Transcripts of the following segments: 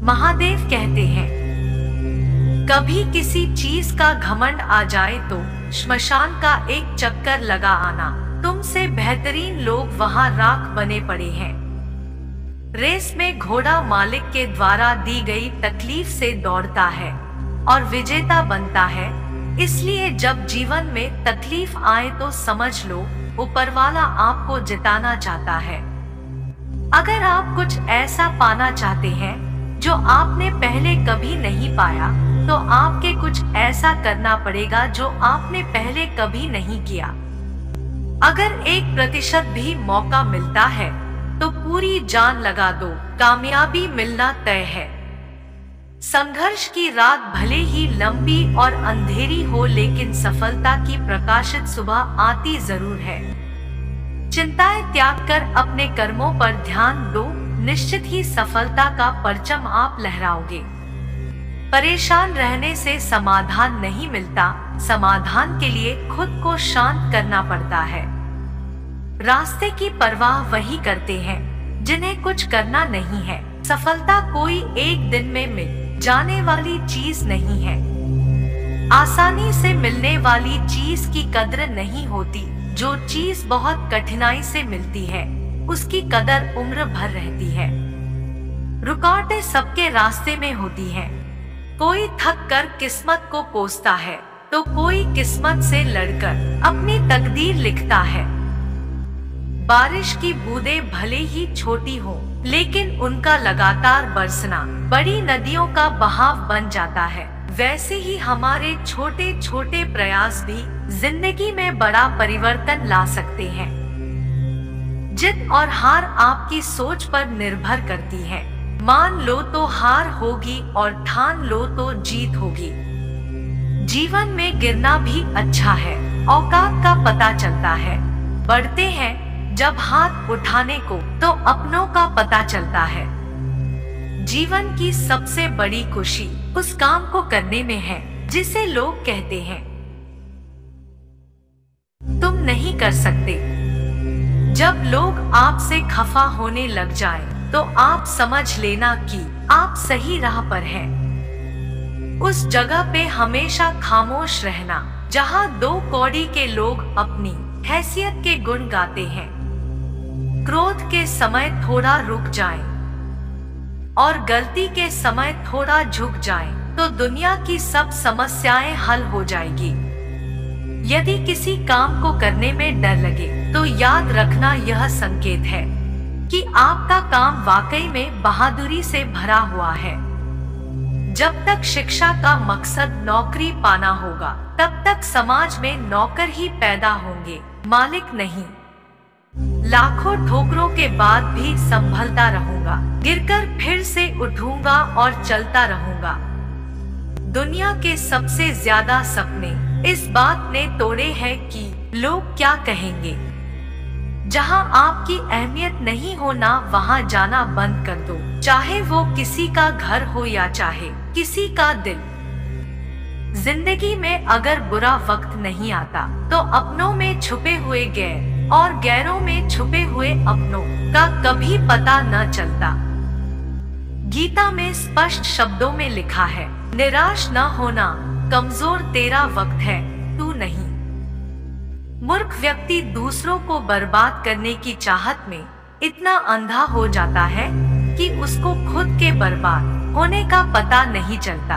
महादेव कहते हैं, कभी किसी चीज का घमंड आ जाए तो श्मशान का एक चक्कर लगा आना। तुमसे बेहतरीन लोग वहां राख बने पड़े हैं। रेस में घोड़ा मालिक के द्वारा दी गई तकलीफ से दौड़ता है और विजेता बनता है। इसलिए जब जीवन में तकलीफ आए तो समझ लो ऊपर वाला आपको जिताना चाहता है। अगर आप कुछ ऐसा पाना चाहते हैं जो आपने पहले कभी नहीं पाया, तो आपके कुछ ऐसा करना पड़ेगा जो आपने पहले कभी नहीं किया। अगर 1% भी मौका मिलता है तो पूरी जान लगा दो, कामयाबी मिलना तय है। संघर्ष की रात भले ही लंबी और अंधेरी हो, लेकिन सफलता की प्रकाशित सुबह आती जरूर है। चिंताएं त्याग कर अपने कर्मों पर ध्यान दो, निश्चित ही सफलता का परचम आप लहराओगे। परेशान रहने से समाधान नहीं मिलता, समाधान के लिए खुद को शांत करना पड़ता है। रास्ते की परवाह वही करते हैं जिन्हें कुछ करना नहीं है। सफलता कोई एक दिन में मिल जाने वाली चीज नहीं है। आसानी से मिलने वाली चीज की कदर नहीं होती। जो चीज बहुत कठिनाई से मिलती है उसकी कदर उम्र भर रहती है। रुकावटें सबके रास्ते में होती हैं। कोई थक कर किस्मत को कोसता है तो कोई किस्मत से लड़कर अपनी तकदीर लिखता है। बारिश की बूंदें भले ही छोटी हो, लेकिन उनका लगातार बरसना बड़ी नदियों का बहाव बन जाता है। वैसे ही हमारे छोटे छोटे प्रयास भी जिंदगी में बड़ा परिवर्तन ला सकते हैं। जीत और हार आपकी सोच पर निर्भर करती है। मान लो तो हार होगी और ठान लो तो जीत होगी। जीवन में गिरना भी अच्छा है, औकात का पता चलता है। बढ़ते हैं जब हाथ उठाने को तो अपनों का पता चलता है। जीवन की सबसे बड़ी खुशी उस काम को करने में है जिसे लोग कहते हैं तुम नहीं कर सकते। जब लोग आपसे खफा होने लग जाएं, तो आप समझ लेना कि आप सही राह पर हैं। उस जगह पे हमेशा खामोश रहना जहां 2 कौड़ी के लोग अपनी हैसियत के गुण गाते हैं। क्रोध के समय थोड़ा रुक जाएं और गलती के समय थोड़ा झुक जाएं, तो दुनिया की सब समस्याएं हल हो जाएगी। यदि किसी काम को करने में डर लगे तो याद रखना यह संकेत है कि आपका काम वाकई में बहादुरी से भरा हुआ है। जब तक शिक्षा का मकसद नौकरी पाना होगा, तब तक समाज में नौकर ही पैदा होंगे, मालिक नहीं। लाखों ठोकरों के बाद भी संभलता रहूंगा, गिरकर फिर से उठूंगा और चलता रहूंगा। दुनिया के सबसे ज्यादा सपने इस बात ने तोड़े हैं कि लोग क्या कहेंगे। जहां आपकी अहमियत नहीं होना, वहां जाना बंद कर दो, चाहे वो किसी का घर हो या चाहे किसी का दिल। जिंदगी में अगर बुरा वक्त नहीं आता, तो अपनों में छुपे हुए गैर और गैरों में छुपे हुए अपनों का कभी पता न चलता। गीता में स्पष्ट शब्दों में लिखा है, निराश न होना, कमजोर तेरा वक्त है, तू नहीं। मूर्ख व्यक्ति दूसरों को बर्बाद करने की चाहत में इतना अंधा हो जाता है कि उसको खुद के बर्बाद होने का पता नहीं चलता।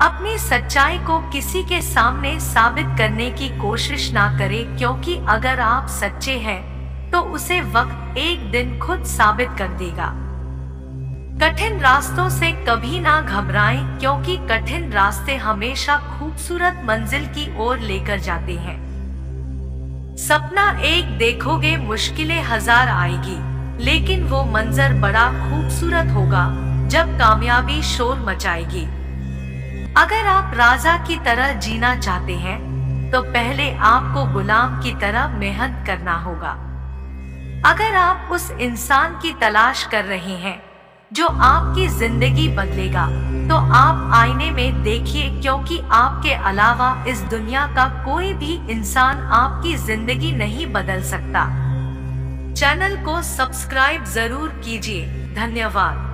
अपनी सच्चाई को किसी के सामने साबित करने की कोशिश ना करें, क्योंकि अगर आप सच्चे हैं तो उसे वक्त एक दिन खुद साबित कर देगा। कठिन रास्तों से कभी ना घबराएं, क्योंकि कठिन रास्ते हमेशा खूबसूरत मंजिल की ओर लेकर जाते हैं। सपना एक देखोगे, मुश्किलें 1000 आएगी, लेकिन वो मंजर बड़ा खूबसूरत होगा जब कामयाबी शोर मचाएगी। अगर आप राजा की तरह जीना चाहते हैं तो पहले आपको गुलाम की तरह मेहनत करना होगा। अगर आप उस इंसान की तलाश कर रहे हैं जो आपकी जिंदगी बदलेगा, तो आप आईने में देखिए, क्योंकि आपके अलावा इस दुनिया का कोई भी इंसान आपकी जिंदगी नहीं बदल सकता। चैनल को सब्सक्राइब जरूर कीजिए। धन्यवाद।